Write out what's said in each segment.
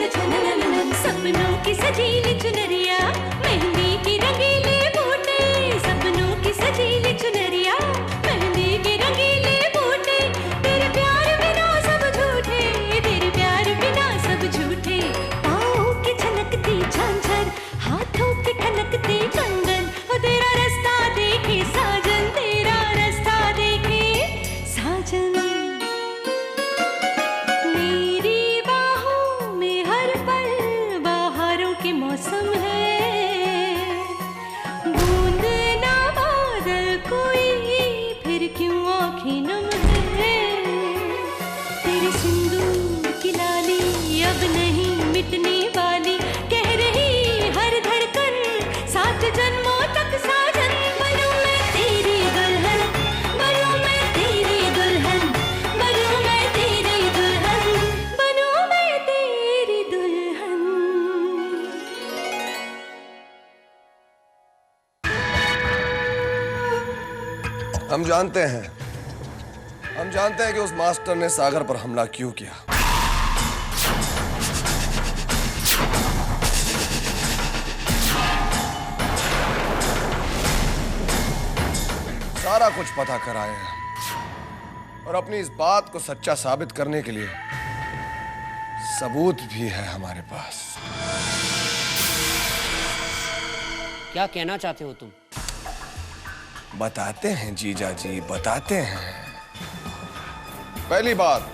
सपनों की सजीली चुनरिया, मेहंदी की रंगीले बूटे, सपनों की सजीली चुनरिया, मेहंदी के रंगीले बूटे, तेरे प्यार बिना सब झूठे, तेरे प्यार बिना सब झूठे। पाँव की छनकती झांझर, हाथों की खनकती कंगन, ओ तेरा रास्ता देखे साजन, तेरा रास्ता देखे साजन। मेरी बाहों में हर पल बहारों के मौसम है, बूंद ना बादल कोई, फिर क्यों आँखें नम है। तेरे सिंदूर की लाली अब नहीं मिटने वाली, कह रही हर धड़कन सात जन्मों तक साजन। बनूं मैं तेरी दुल्हन, बनूं मैं तेरी दुल्हन, बनूं मैं तेरी दुल्हन, बनूं मैं तेरी दुल्हन। हम जानते हैं कि उस मास्टर ने सागर पर हमला क्यों किया। सारा कुछ पता कर आए हैं और अपनी इस बात को सच्चा साबित करने के लिए सबूत भी है हमारे पास। क्या कहना चाहते हो तुम? बताते हैं जीजा जी, बताते हैं। पहली बात,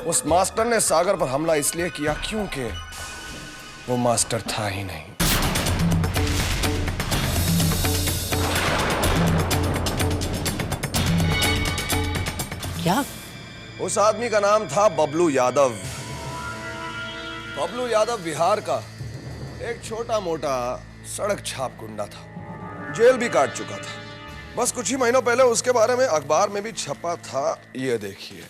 उस मास्टर ने सागर पर हमला इसलिए किया क्योंकि वो मास्टर था ही नहीं। क्या? उस आदमी का नाम था बबलू यादव। बबलू यादव बिहार का एक छोटा मोटा सड़क छाप गुंडा था, जेल भी काट चुका था। बस कुछ ही महीनों पहले उसके बारे में अखबार में भी छपा था, ये देखिए।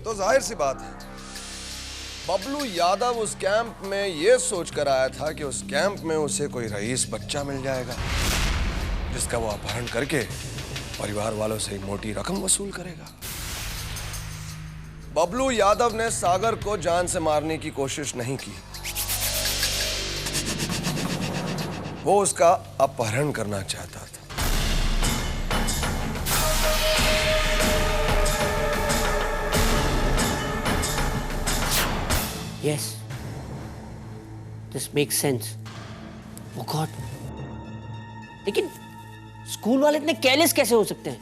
तो जाहिर सी बात है, बबलू यादव उस कैंप में यह सोचकर आया था कि उस कैंप में उसे कोई रईस बच्चा मिल जाएगा जिसका वो अपहरण करके परिवार वालों से मोटी रकम वसूल करेगा। बबलू यादव ने सागर को जान से मारने की कोशिश नहीं की, वो उसका अपहरण करना चाहता था। Yes, this makes sense. Oh God. लेकिन स्कूल वाले इतने केयरलेस कैसे हो सकते हैं?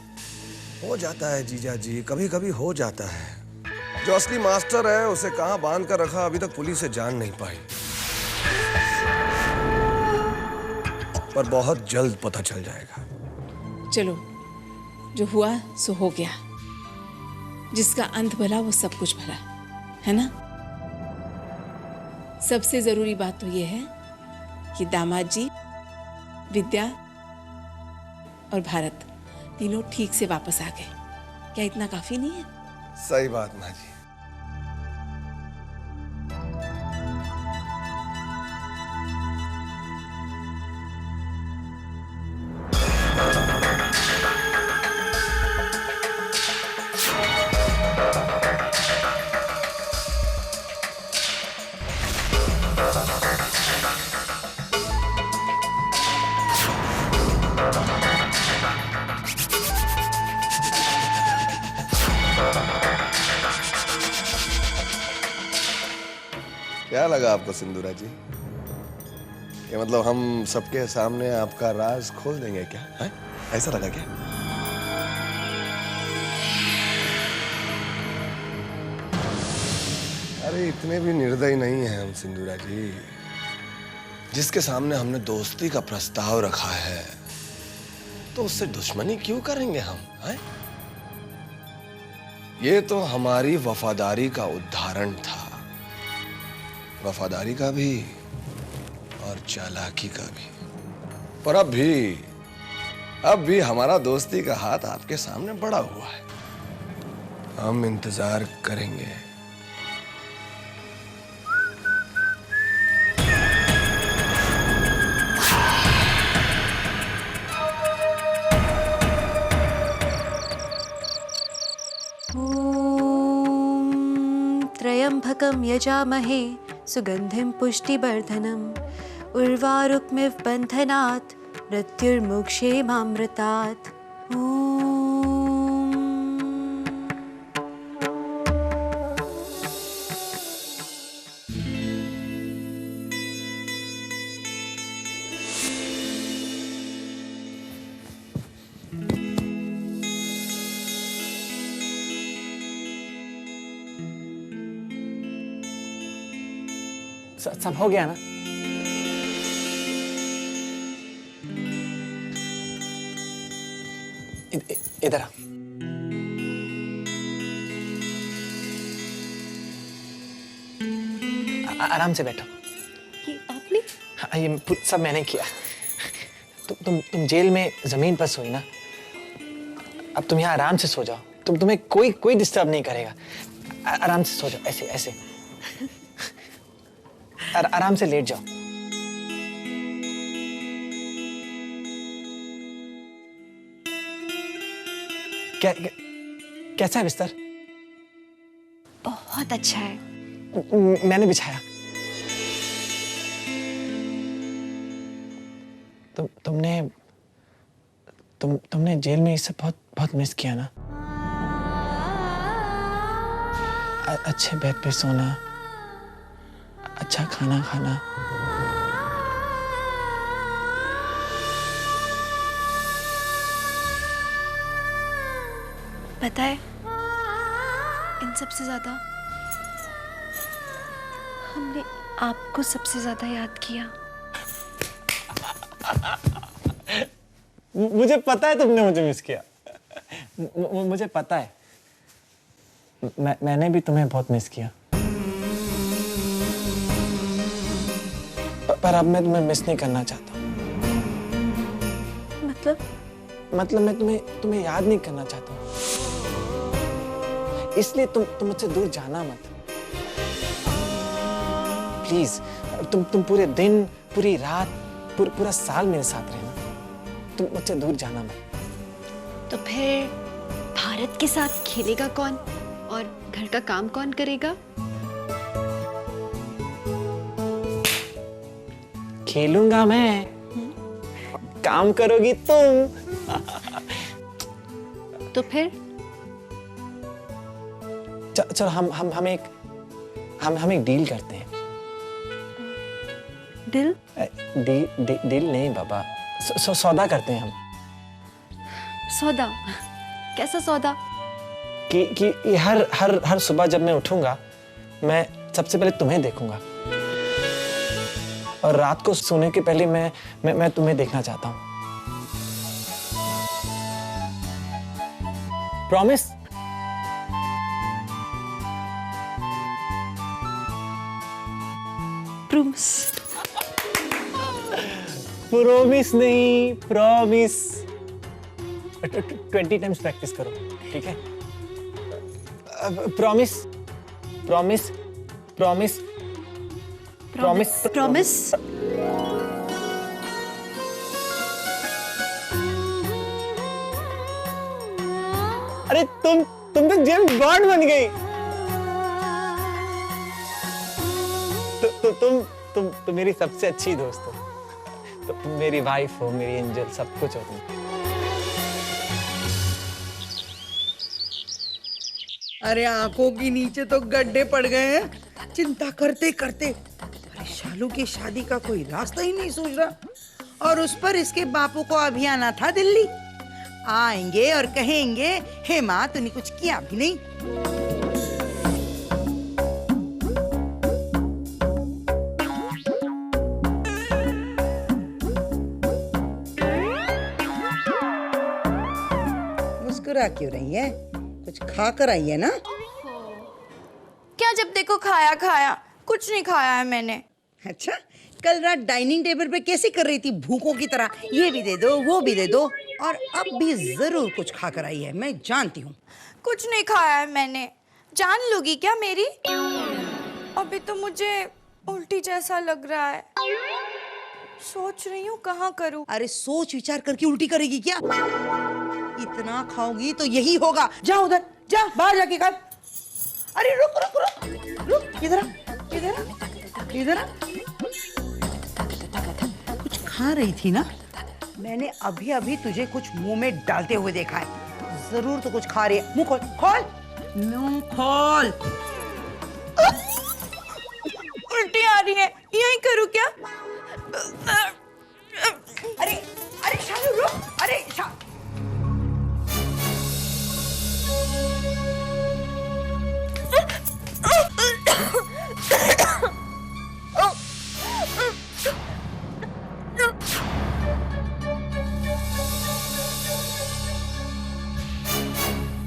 हो जाता है जीजा जी, कभी कभी हो जाता है। जो असली मास्टर है उसे कहां बांध कर रखा अभी तक पुलिस से जान नहीं पाई, पर बहुत जल्द पता चल जाएगा। चलो, जो हुआ सो हो गया। जिसका अंत भला वो सब कुछ भला, है ना? सबसे जरूरी बात तो ये है कि दामाद जी, विद्या और भारत तीनों ठीक से वापस आ गए। क्या इतना काफी नहीं है? सही बात माँ जी। क्या लगा आपको सिंदूरा जी? ये मतलब हम सबके सामने आपका राज खोल देंगे क्या? है? ऐसा लगा क्या? अरे इतने भी निर्दयी नहीं हैं हम सिंदूरा जी। जिसके सामने हमने दोस्ती का प्रस्ताव रखा है तो उससे दुश्मनी क्यों करेंगे हम? है? ये तो हमारी वफादारी का उदाहरण था, वफादारी का भी और चालाकी का भी। पर अब भी हमारा दोस्ती का हाथ आपके सामने बढ़ा हुआ है। हम इंतजार करेंगे। त्र्यंबकं यजामहे सुगंधिं पुष्टिवर्धनम् उर्वारुकमिव बन्धनात् मृत्युर्मुक्षेमामृतात्। सब हो गया ना? इधर आ। आराम से बैठो। ये आपने? हाँ, ये सब मैंने किया। तुम जेल में जमीन पर सोई ना, अब तुम यहाँ आराम से सो जाओ। तुम्हें कोई डिस्टर्ब नहीं करेगा। आराम से सो जाओ, ऐसे ऐसे आराम से लेट जाओ। कैसा है बिस्तर? बहुत अच्छा है। मैंने बिछाया। तुमने जेल में इसे बहुत मिस किया ना? अच्छे बेड पे सोना, अच्छा खाना खाना। पता है, इन सबसे ज्यादा हमने आपको सबसे ज्यादा याद किया। मुझे पता है तुमने मुझे मिस किया। मुझे पता है। मैंने भी तुम्हें बहुत मिस किया। पर अब मैं तुम्हें मिस नहीं करना चाहता। मतलब मैं तुम्हें याद नहीं करना चाहता। इसलिए तुम मुझसे दूर जाना मत। प्लीज, तुम पूरे दिन, पूरी रात, पूरा साल मेरे साथ रहना। तुम मुझसे दूर जाना मत। तो फिर भारत के साथ खेलेगा कौन और घर का काम कौन करेगा? खेलूंगा मैं, काम करोगी तुम। तो फिर चलो हम एक डील करते हैं। दिल? डील नहीं बाबा, सौदा करते हैं हम। सौदा? कैसा सौदा? कि हर सुबह जब मैं उठूंगा, मैं सबसे पहले तुम्हें देखूंगा, और रात को सोने के पहले मैं तुम्हें देखना चाहता हूं। प्रॉमिस? प्रोमिस नहीं, प्रॉमिस। 20 टाइम्स प्रैक्टिस करो, ठीक है? Promise, promise, promise, promise, promise. अरे तुम तो जेम्स बॉन्ड बन गई। तुम मेरी सबसे अच्छी दोस्त हो। तुम मेरी वाइफ हो, मेरी एंजल, सब कुछ हो तुम। अरे आंखों के नीचे तो गड्ढे पड़ गए हैं चिंता करते करते। अरे शालू की शादी का कोई रास्ता ही नहीं सूझ रहा, और उस पर इसके बापू को अभी आना था दिल्ली। आएंगे और कहेंगे, हे माँ तूने कुछ किया भी नहीं। मुस्कुरा क्यों रही है? कुछ खा कर आई है ना? क्या जब देखो खाया खाया? कुछ नहीं खाया है मैंने। अच्छा, कल रात डाइनिंग टेबल पे कैसे कर रही थी भूखों की तरह, ये भी दे दो वो भी दे दो, और अब भी जरूर कुछ खा कर आई है, मैं जानती हूँ। कुछ नहीं खाया है मैंने। जान लोगी क्या मेरी? अभी तो मुझे उल्टी जैसा लग रहा है। सोच रही हूँ कहाँ करूँ। अरे सोच विचार करके उल्टी करेगी क्या? इतना खाओगी तो यही होगा। जा उधर, जा बाहर जाके खा। अरे रुक रुक रुक रुक, इधर आ, इधर आ, इधर आ। कुछ खा रही थी ना? मैंने अभी अभी तुझे कुछ मुंह में डालते हुए देखा है। जरूर तो कुछ खा रही है। मुंह खोल, खोल मुंह खोल। उल्टी आ रही है, यही करूँ क्या? अरे अरे शालू रुक। अरे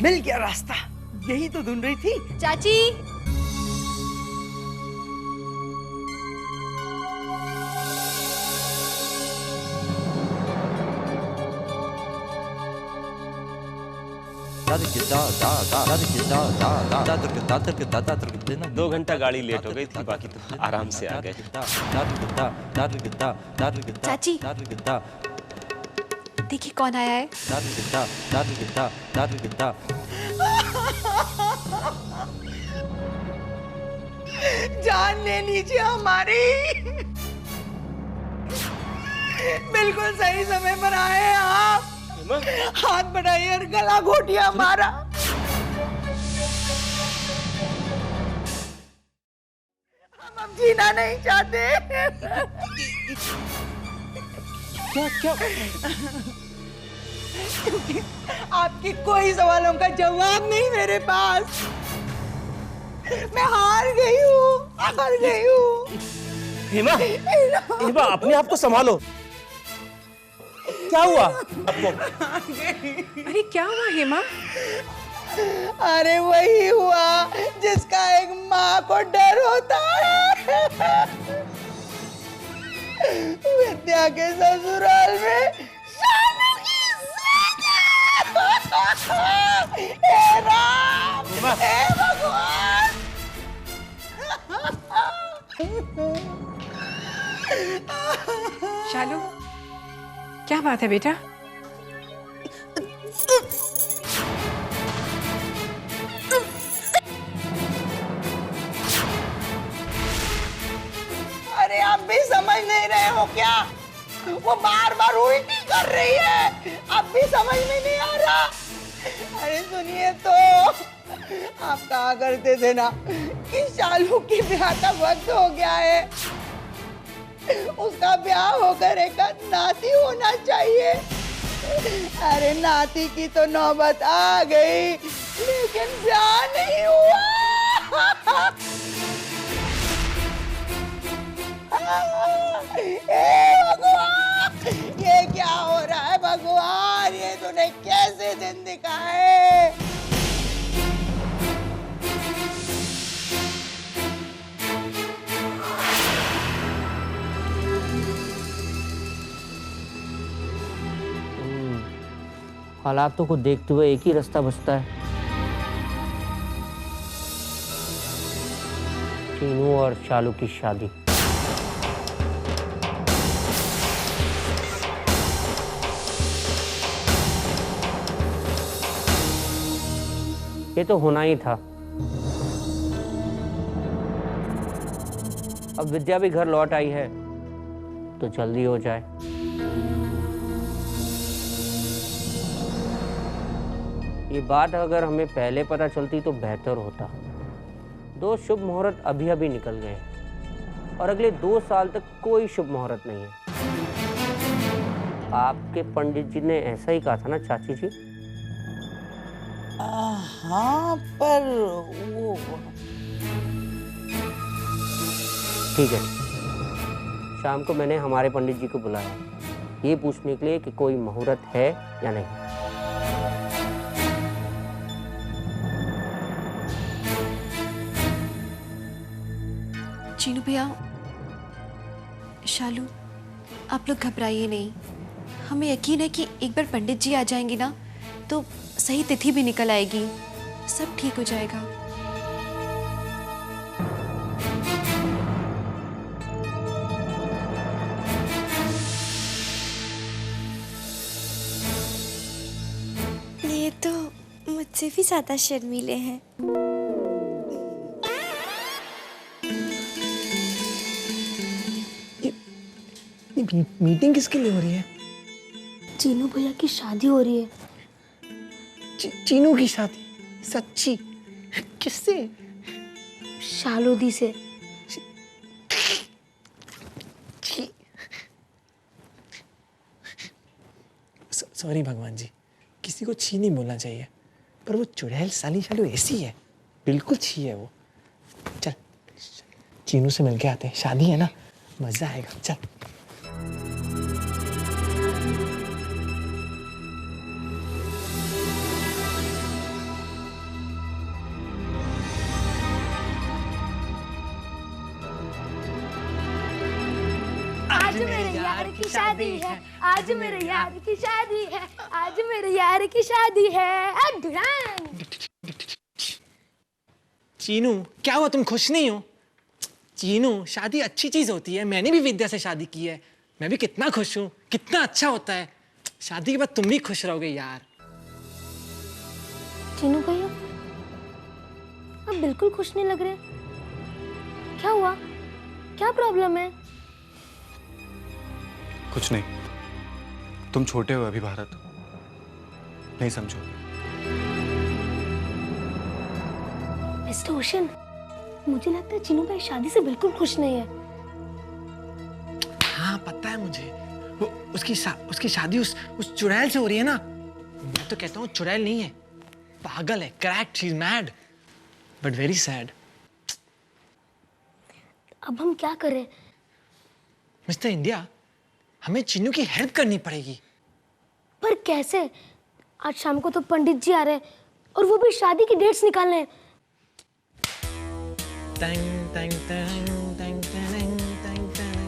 मिल गया रास्ता। यही तो ढूंढ रही थी। चाची, दो घंटा गाड़ी लेट हो गई थी, बाकी तो आराम से आ गए। चाची, देखिए कौन आया है। जान ले लीजिए हमारी। बिल्कुल सही समय पर आए हैं आप। हाथ बढ़ाइए और गला घोटिए हमारा। हम अब जीना नहीं चाहते। क्या क्या? आपके कोई सवालों का जवाब नहीं मेरे पास। मैं हार गई हूँ। हेमा, हेमा अपने आप को संभालो। क्या हुआ आपको? अरे क्या हुआ हेमा? अरे वही हुआ जिसका एक माँ को डर होता है। विद्या के ससुराल में शालू की हे राम, हे भगवान। शालू, क्या बात है बेटा? अरे आप भी समझ नहीं रहे हो क्या? वो बार बार उल्टी कर रही है। आप भी समझ में नहीं आ रहा? अरे सुनिए तो, आप कहा करते थे ना कि शालू की ब्याह का वक्त हो गया है। उसका ब्याह होकर एक नाती होना चाहिए। अरे नाती की तो नौबत आ गई, लेकिन ब्याह नहीं हुआ। हे भगवान, ये क्या हो रहा है भगवान? ये तूने कैसे दिन दिखाए? हालातों को देखते हुए एक ही रास्ता बचता है, चीनू और शालू की शादी। ये तो होना ही था। अब विद्या भी घर लौट आई है तो जल्दी हो जाए। ये बात अगर हमें पहले पता चलती तो बेहतर होता। 2 शुभ मुहूर्त अभी अभी निकल गए और अगले 2 साल तक कोई शुभ मुहूर्त नहीं है। आपके पंडित जी ने ऐसा ही कहा था ना चाची जी? हाँ, पर वो ठीक है, शाम को मैंने हमारे पंडित जी को बुलाया ये पूछने के लिए कि कोई मुहूर्त है या नहीं। चीनू भैया, शालू, आप लोग घबराइए नहीं। हमें यकीन है कि एक बार पंडित जी आ जाएंगे ना तो सही तिथि भी निकल आएगी सब ठीक हो जाएगा। ये तो मुझसे भी ज्यादा शर्मीले हैं। मीटिंग किसके लिए हो रही है? चीनू भैया की शादी हो रही है। चीनू की शादी? सच्ची? किससे? शालू दी से। सॉरी भगवान जी, किसी को छी नहीं बोलना चाहिए, पर वो चुड़ैल साली शालू ऐसी है, बिल्कुल छी है वो। चल चीनू से मिल के आते हैं, शादी है ना, मजा आएगा। चल। आज मेरे यार की शादी है, आज मेरे यार की शादी है, आज मेरे यार की शादी है। चीनू क्या हुआ, तुम खुश नहीं हो? चीनू शादी अच्छी चीज होती है, मैंने भी विद्या से शादी की है, मैं भी कितना खुश हूँ, कितना अच्छा होता है। शादी के बाद तुम भी खुश रहोगे यार। चीनू भैया आप बिल्कुल खुश नहीं लग रहे, क्या हुआ, क्या प्रॉब्लम है? कुछ नहीं, तुम छोटे हो अभी भारत, नहीं समझो। मिस्टर ओशन, मुझे लगता है चीनू भाई शादी से बिल्कुल खुश नहीं है। हाँ पता है मुझे, वो उसकी शादी उस चुड़ैल से हो रही है ना। मैं तो कहता हूँ चुड़ैल नहीं है, पागल है, cracked, she is mad, but very sad. अब हम क्या करें? मिस्टर इंडिया, हमें चीनू की हेल्प करनी पड़ेगी। पर कैसे? आज शाम को तो पंडित जी आ रहे हैं और वो भी शादी की डेट्स निकालने हैं। टंग टंग टंग टंग टंग टंग टंग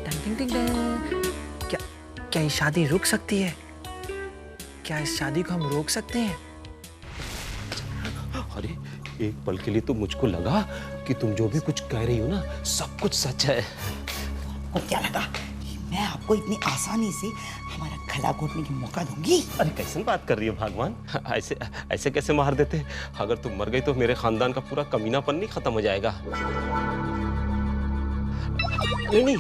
टंग टंग। क्या ये शादी रुक सकती है? क्या इस शादी को हम रोक सकते हैं? अरे एक पल के लिए तो मुझको लगा कि तुम जो भी कुछ कह रही हो ना, सब कुछ सच है। और क्या लगा मैं आपको इतनी आसानी से हमारा गला घोटने की मौका दूंगी? अरे कैसे बात कर रही हो भगवान, ऐसे कैसे मार देते? अगर तुम मर गई तो मेरे खानदान का पूरा कमीनापन नहीं खत्म हो जाएगा? नहीं,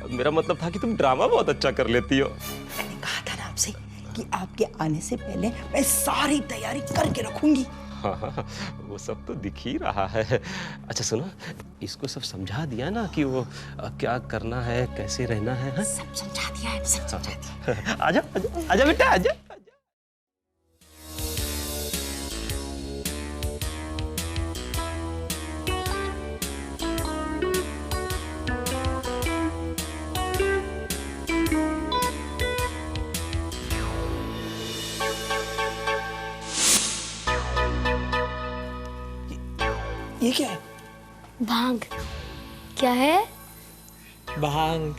मेरा मतलब था कि तुम ड्रामा बहुत अच्छा कर लेती हो। मैंने कहा था ना आपसे कि आपके आने से पहले मैं सारी तैयारी करके रखूंगी। हाँ, वो सब तो दिख ही रहा है। अच्छा सुनो, इसको सब समझा दिया ना कि वो क्या करना है, कैसे रहना है? सब समझा दिया है, सब समझा दिया। आजा आजा आजा बेटा, आजा। ये क्या है? भांग। क्या है? भांग।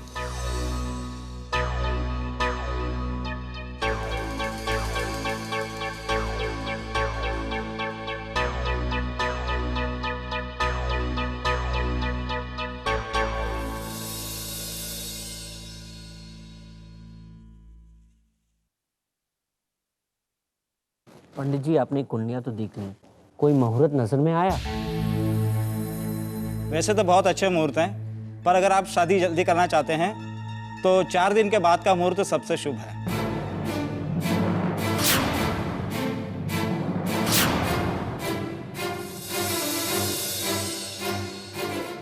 पंडित जी आपने कुंडलियां तो देख ली, कोई मुहूर्त नजर में आया? वैसे तो बहुत अच्छे मुहूर्त हैं, पर अगर आप शादी जल्दी करना चाहते हैं तो 4 दिन के बाद का मुहूर्त सबसे शुभ है।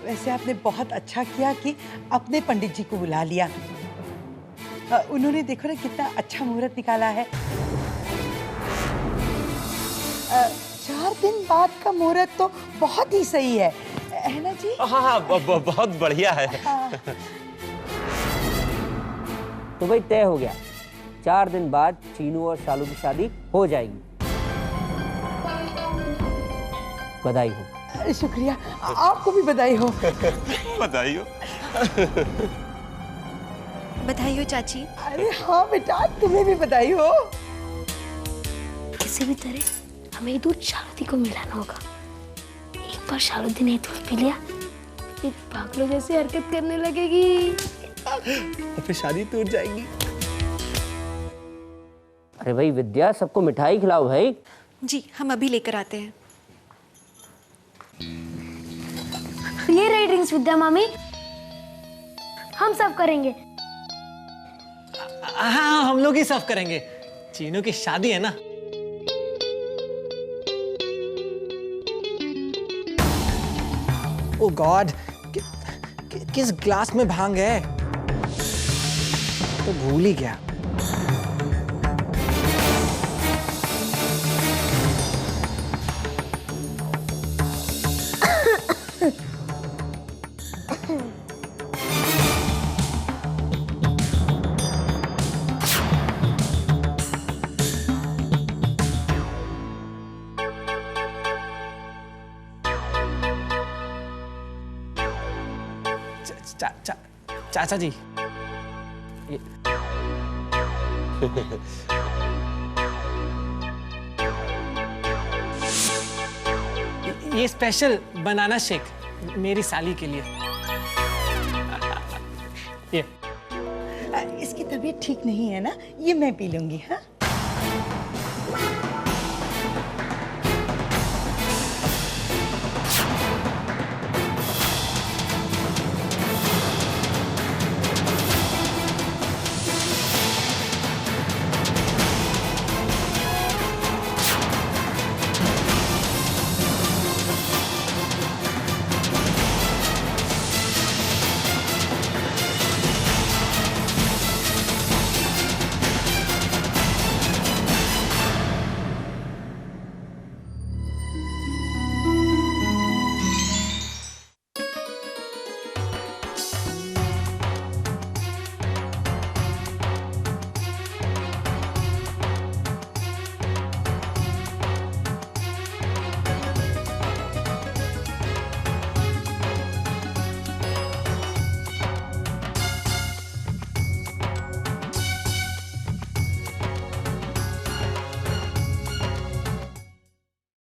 वैसे आपने बहुत अच्छा किया कि अपने पंडित जी को बुला लिया। उन्होंने देखो ना कितना अच्छा मुहूर्त निकाला है। 4 दिन बाद का मुहूर्त तो बहुत ही सही है ना जी? हाँ, बहुत बढ़िया है। तो भाई तय हो गया, 4 दिन बाद चीनू और शालू की शादी हो जाएगी। बधाई हो। अरे शुक्रिया, आपको भी बधाई हो। बधाई हो। बधाई हो चाची। अरे हाँ बेटा, तुम्हें भी बधाई हो। किसी भी तरह हमें ये दूध शालुदी को मिलाना होगा। एक बार शालुदी ने दूध पी लिया, फिर पागलों जैसी हरकत करने लगेगी और फिर शादी टूट जाएगी। अरे भाई विद्या, सबको मिठाई खिलाओ भाई। जी, हम अभी लेकर आते हैं। ये रही ड्रिंक्स विद्या मामी, हम सब करेंगे। हाँ, हम लोग ही सर्व करेंगे। चीनू की शादी है ना। ओ गॉड, किस ग्लास में भांग है? तो भूल ही गया। चाचा जी, ये स्पेशल बनाना शेक मेरी साली के लिए। ये इसकी तबीयत ठीक नहीं है ना, ये मैं पी लूंगी। हाँ